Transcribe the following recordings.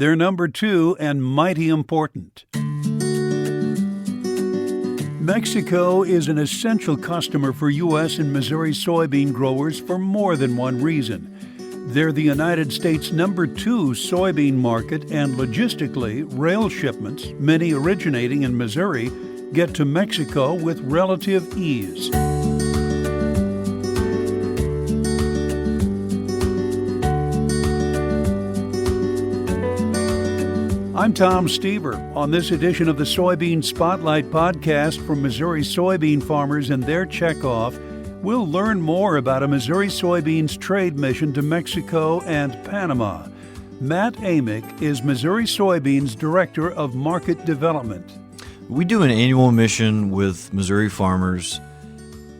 They're number 2 and mighty important. Mexico is an essential customer for U.S. and Missouri soybean growers for more than one reason. They're the United States' number 2 soybean market, and logistically, rail shipments, many originating in Missouri, get to Mexico with relative ease. I'm Tom Stever. On this edition of the Soybean Spotlight podcast from Missouri soybean farmers and their checkoff, we'll learn more about a Missouri soybeans trade mission to Mexico and Panama. Matt Amick is Missouri Soybeans Director of Market Development. We do an annual mission with Missouri farmers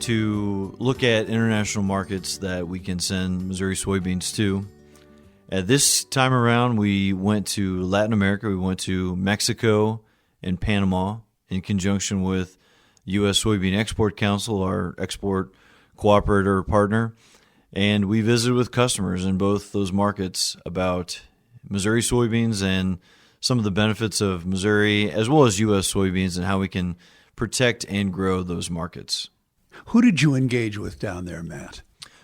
to look at international markets that we can send Missouri soybeans to. At this time around, we went to Latin America. We went to Mexico and Panama in conjunction with U.S. Soybean Export Council, our export cooperator partner, and we visited with customers in both those markets about Missouri soybeans and some of the benefits of Missouri as well as U.S. soybeans and how we can protect and grow those markets. Who did you engage with down there, Matt?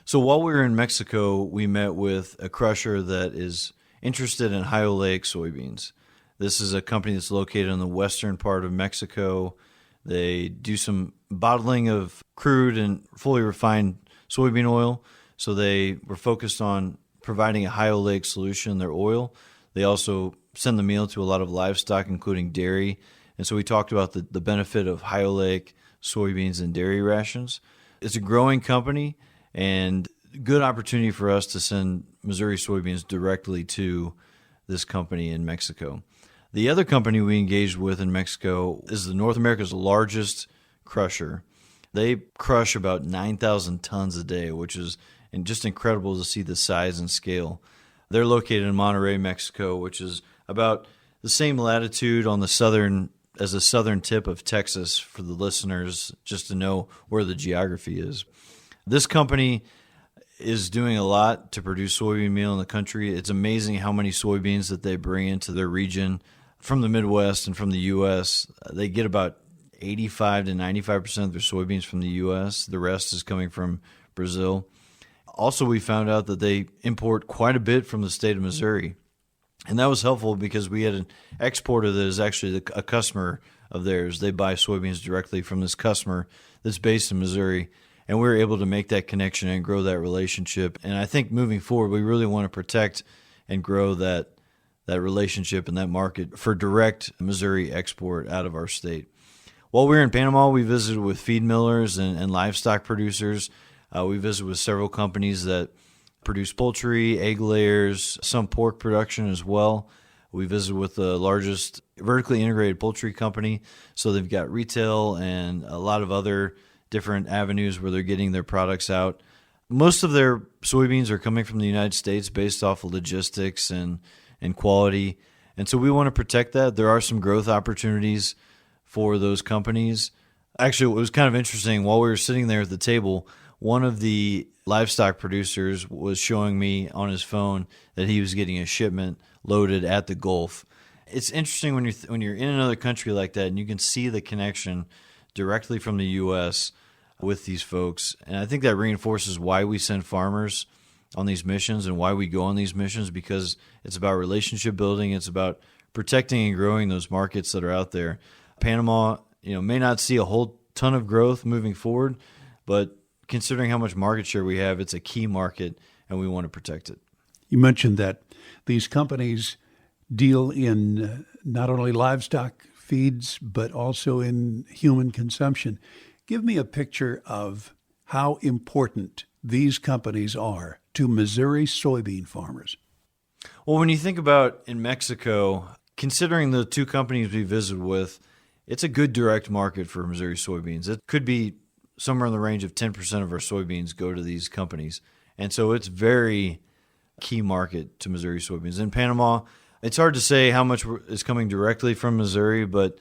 So while we were in Mexico, we met with a crusher that is interested in high oleic soybeans. This is a company that's located in the western part of Mexico. They do some bottling of crude and fully refined soybean oil. So they were focused on providing a high oleic solution in their oil. They also send the meal to a lot of livestock, including dairy. And so we talked about the benefit of high oleic soybeans and dairy rations. It's a growing company and good opportunity for us to send Missouri soybeans directly to this company in Mexico. The other company we engaged with in Mexico is North America's largest crusher. They crush about 9,000 tons a day, which is just incredible to see the size and scale. They're located in Monterrey, Mexico, which is about the same latitude on the southern tip of Texas for the listeners, just to know where the geography is. This company is doing a lot to produce soybean meal in the country. It's amazing how many soybeans that they bring into their region from the Midwest and from the U.S. They get about 85 to 95% of their soybeans from the U.S. The rest is coming from Brazil. Also, we found out that they import quite a bit from the state of Missouri. And that was helpful because we had an exporter that is actually a customer of theirs. They buy soybeans directly from this customer that's based in Missouri. And we were able to make that connection and grow that relationship. And I think moving forward, we really want to protect and grow that relationship and that market for direct Missouri export out of our state. While we were in Panama, we visited with feed millers and livestock producers. We visited with several companies that produce poultry, egg layers, some pork production as well. We visited with the largest vertically integrated poultry company. So they've got retail and a lot of other different avenues where they're getting their products out. Most of their soybeans are coming from the United States based off of logistics and quality. And so we want to protect that. There are some growth opportunities for those companies. Actually, it was kind of interesting. While we were sitting there at the table, one of the livestock producers was showing me on his phone that he was getting a shipment loaded at the Gulf. It's interesting when you're in another country like that and you can see the connection directly from the U.S. with these folks. And I think that reinforces why we send farmers on these missions and why we go on these missions, because it's about relationship building. It's about protecting and growing those markets that are out there. Panama, may not see a whole ton of growth moving forward, but considering how much market share we have, it's a key market and we want to protect it. You mentioned that these companies deal in not only livestock feeds, but also in human consumption. Give me a picture of how important these companies are to Missouri soybean farmers. Well, when you think about in Mexico, considering the two companies we visited with, it's a good direct market for Missouri soybeans. It could be somewhere in the range of 10% of our soybeans go to these companies. And so it's very key market to Missouri soybeans. In Panama, it's hard to say how much is coming directly from Missouri, but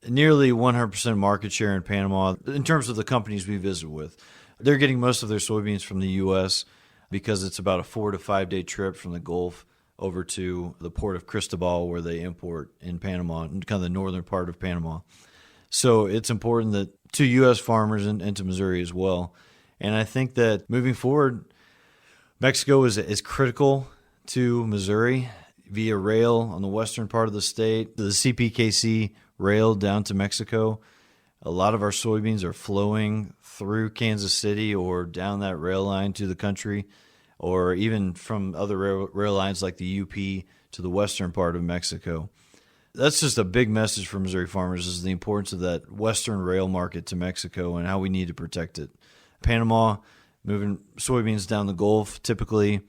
nearly 100% market share in Panama in terms of the companies we visit with. They're getting most of their soybeans from the U.S. because it's about a 4 to 5 day trip from the Gulf over to the port of Cristobal where they import in Panama, kind of the northern part of Panama. So it's important that to U.S. farmers and to Missouri as well. And I think that moving forward, Mexico is critical to Missouri via rail on the western part of the state, the CPKC rail down to Mexico. A lot of our soybeans are flowing through Kansas City or down that rail line to the country, or even from other rail lines like the UP to the western part of Mexico. That's just a big message for Missouri farmers, is the importance of that western rail market to Mexico and how we need to protect it. Panama, moving soybeans down the Gulf, typically,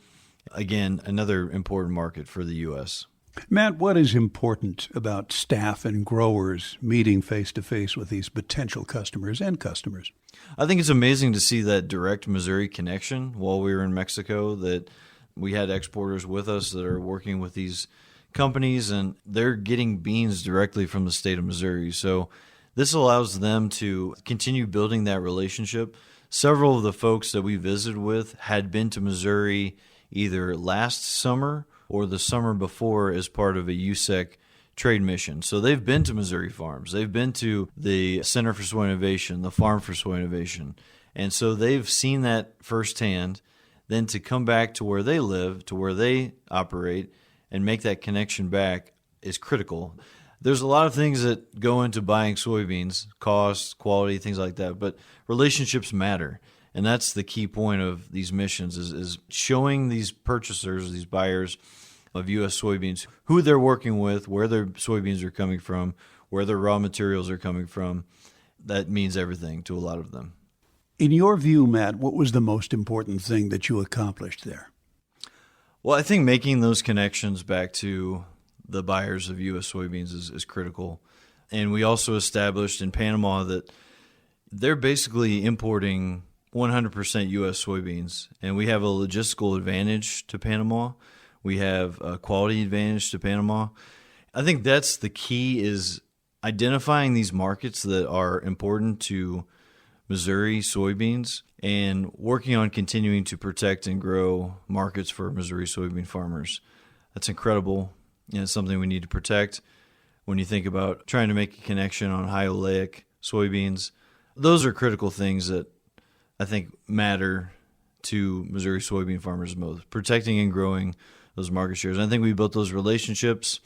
again, another important market for the U.S. Matt, what is important about staff and growers meeting face-to-face with these potential customers and customers? I think it's amazing to see that direct Missouri connection while we were in Mexico, that we had exporters with us that are working with these companies, and they're getting beans directly from the state of Missouri. So this allows them to continue building that relationship. Several of the folks that we visited with had been to Missouri either last summer or the summer before as part of a USEC trade mission. So they've been to Missouri farms. They've been to the Center for Soy Innovation, the Farm for Soy Innovation. And so they've seen that firsthand. Then to come back to where they live, to where they operate, and make that connection back is critical. There's a lot of things that go into buying soybeans, cost, quality, things like that, but relationships matter. And that's the key point of these missions is showing these purchasers, these buyers of U.S. soybeans, who they're working with, where their soybeans are coming from, where their raw materials are coming from. That means everything to a lot of them. In your view, Matt, what was the most important thing that you accomplished there? Well, I think making those connections back to the buyers of U.S. soybeans is critical. And we also established in Panama that they're basically importing 100% U.S. soybeans, and we have a logistical advantage to Panama. We have a quality advantage to Panama. I think that's the key, is identifying these markets that are important to Missouri soybeans and working on continuing to protect and grow markets for Missouri soybean farmers. That's incredible, and it's something we need to protect. When you think about trying to make a connection on high oleic soybeans, those are critical things that I think matter to Missouri soybean farmers most, protecting and growing those market shares. And I think we built those relationships,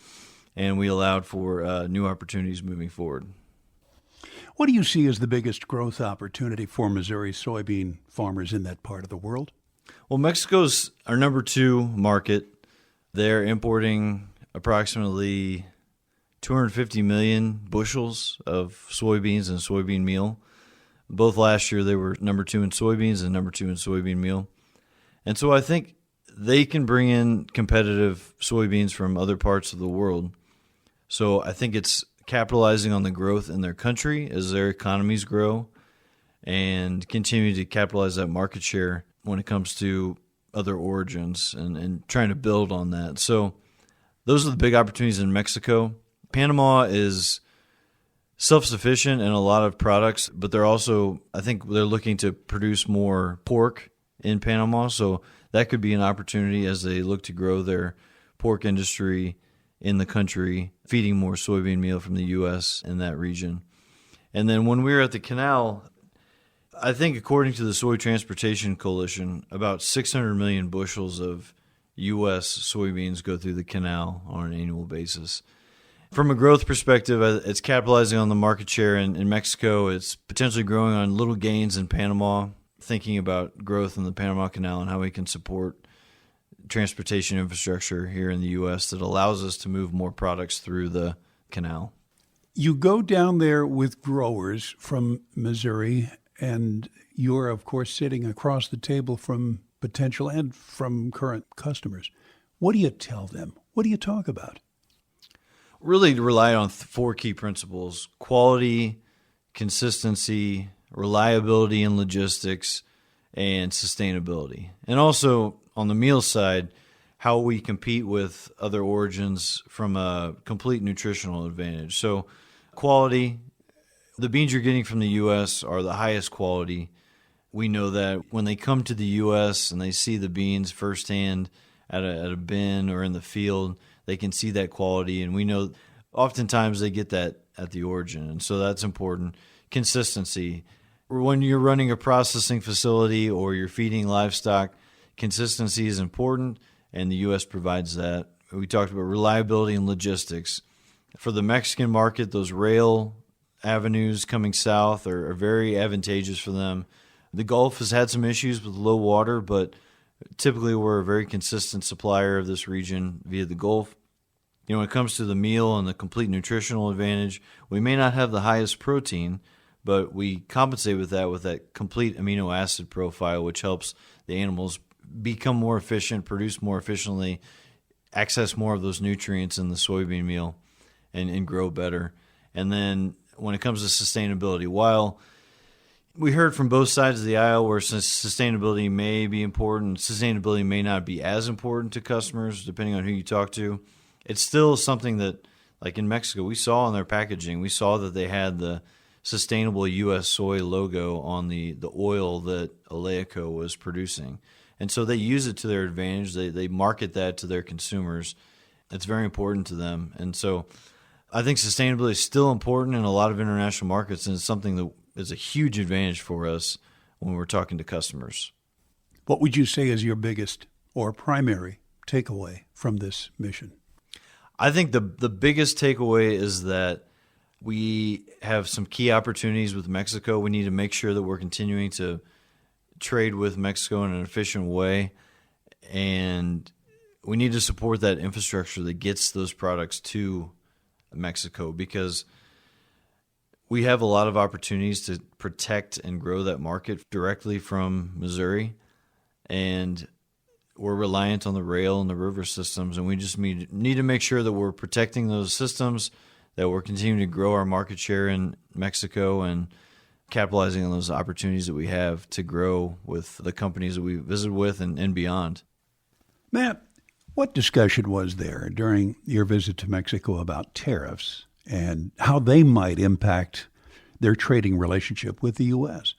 and we allowed for new opportunities moving forward. What do you see as the biggest growth opportunity for Missouri soybean farmers in that part of the world? Well, Mexico's our number 2 market. They're importing approximately 250 million bushels of soybeans and soybean meal. Both last year, they were number 2 in soybeans and number 2 in soybean meal. And so I think they can bring in competitive soybeans from other parts of the world. So I think it's capitalizing on the growth in their country as their economies grow, and continue to capitalize that market share when it comes to other origins, and trying to build on that. So those are the big opportunities in Mexico. Panama is self-sufficient in a lot of products, but they're also, I think they're looking to produce more pork in Panama. So that could be an opportunity as they look to grow their pork industry in the country, feeding more soybean meal from the U.S. in that region. And then when we were at the canal, I think according to the Soy Transportation Coalition, about 600 million bushels of U.S. soybeans go through the canal on an annual basis. From a growth perspective, it's capitalizing on the market share in Mexico. It's potentially growing on little gains in Panama, thinking about growth in the Panama Canal and how we can support transportation infrastructure here in the U.S. that allows us to move more products through the canal. You go down there with growers from Missouri, and you're, of course, sitting across the table from potential and from current customers. What do you tell them? What do you talk about? Really rely on 4 key principles: quality, consistency, reliability in logistics, and sustainability. And also on the meal side, how we compete with other origins from a complete nutritional advantage. So quality, the beans you're getting from the U.S. are the highest quality. We know that when they come to the U.S. and they see the beans firsthand at a bin or in the field, they can see that quality. And we know oftentimes they get that at the origin. And so that's important. Consistency. When you're running a processing facility or you're feeding livestock, consistency is important, and the U.S. provides that. We talked about reliability and logistics. For the Mexican market, those rail avenues coming south are very advantageous for them. The Gulf has had some issues with low water, but typically we're a very consistent supplier of this region via the Gulf. When it comes to the meal and the complete nutritional advantage, we may not have the highest protein, but we compensate with that complete amino acid profile, which helps the animals become more efficient, produce more efficiently, access more of those nutrients in the soybean meal, and grow better. And then when it comes to sustainability, while we heard from both sides of the aisle where sustainability may be important, sustainability may not be as important to customers, depending on who you talk to, it's still something that, like in Mexico, we saw in their packaging. We saw that they had the sustainable U.S. soy logo on the oil that oleic was producing. And so they use it to their advantage. They market that to their consumers. It's very important to them. And so I think sustainability is still important in a lot of international markets, and it's something that is a huge advantage for us when we're talking to customers. What would you say is your biggest or primary takeaway from this mission? I think the biggest takeaway is that we have some key opportunities with Mexico. We need to make sure that we're continuing to trade with Mexico in an efficient way, and we need to support that infrastructure that gets those products to Mexico, because we have a lot of opportunities to protect and grow that market directly from Missouri, and we're reliant on the rail and the river systems, and we just need to make sure that we're protecting those systems, that we're continuing to grow our market share in Mexico and capitalizing on those opportunities that we have to grow with the companies that we visit with and beyond. Matt, what discussion was there during your visit to Mexico about tariffs and how they might impact their trading relationship with the U.S.?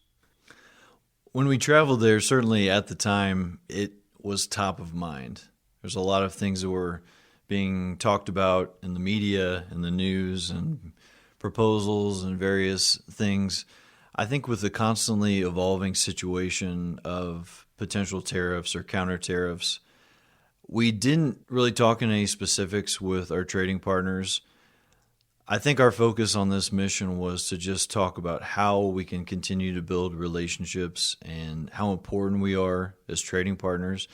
When we traveled there, certainly at the time, it was top of mind. There's a lot of things that were being talked about in the media, in the news, and proposals and various things. I think with the constantly evolving situation of potential tariffs or counter tariffs, we didn't really talk in any specifics with our trading partners. I think our focus on this mission was to just talk about how we can continue to build relationships and how important we are as trading partners.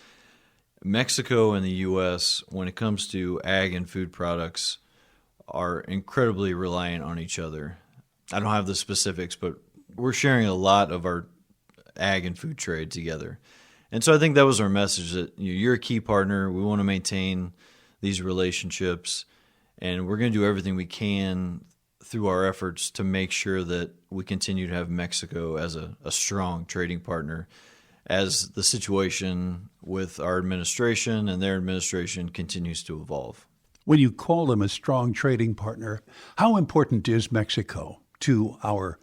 Mexico and the U.S., when it comes to ag and food products, are incredibly reliant on each other. I don't have the specifics, but we're sharing a lot of our ag and food trade together. And so I think that was our message, that you're a key partner. We want to maintain these relationships, and we're going to do everything we can through our efforts to make sure that we continue to have Mexico as a strong trading partner as the situation with our administration and their administration continues to evolve. When you call them a strong trading partner, how important is Mexico to our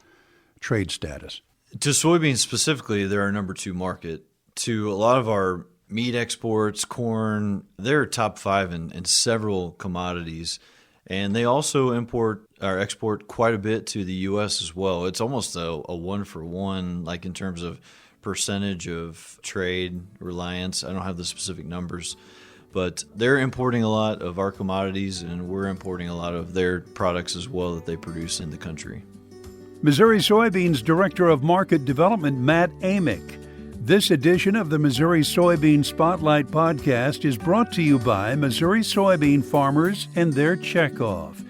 trade status? To soybeans specifically, they're our number 2 market. To a lot of our meat exports, corn, they're top 5 in several commodities. And they also export quite a bit to the U.S. as well. It's almost a 1-for-1, like in terms of percentage of trade reliance. I don't have the specific numbers, but they're importing a lot of our commodities, and we're importing a lot of their products as well that they produce in the country. Missouri Soybeans Director of Market Development Matt Amick. This edition of the Missouri Soybean Spotlight podcast is brought to you by Missouri soybean farmers and their checkoff.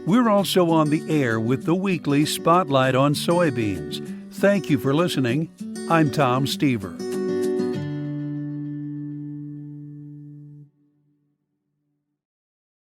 We're also on the air with the weekly Spotlight on Soybeans. Thank you for listening. I'm Tom Stever.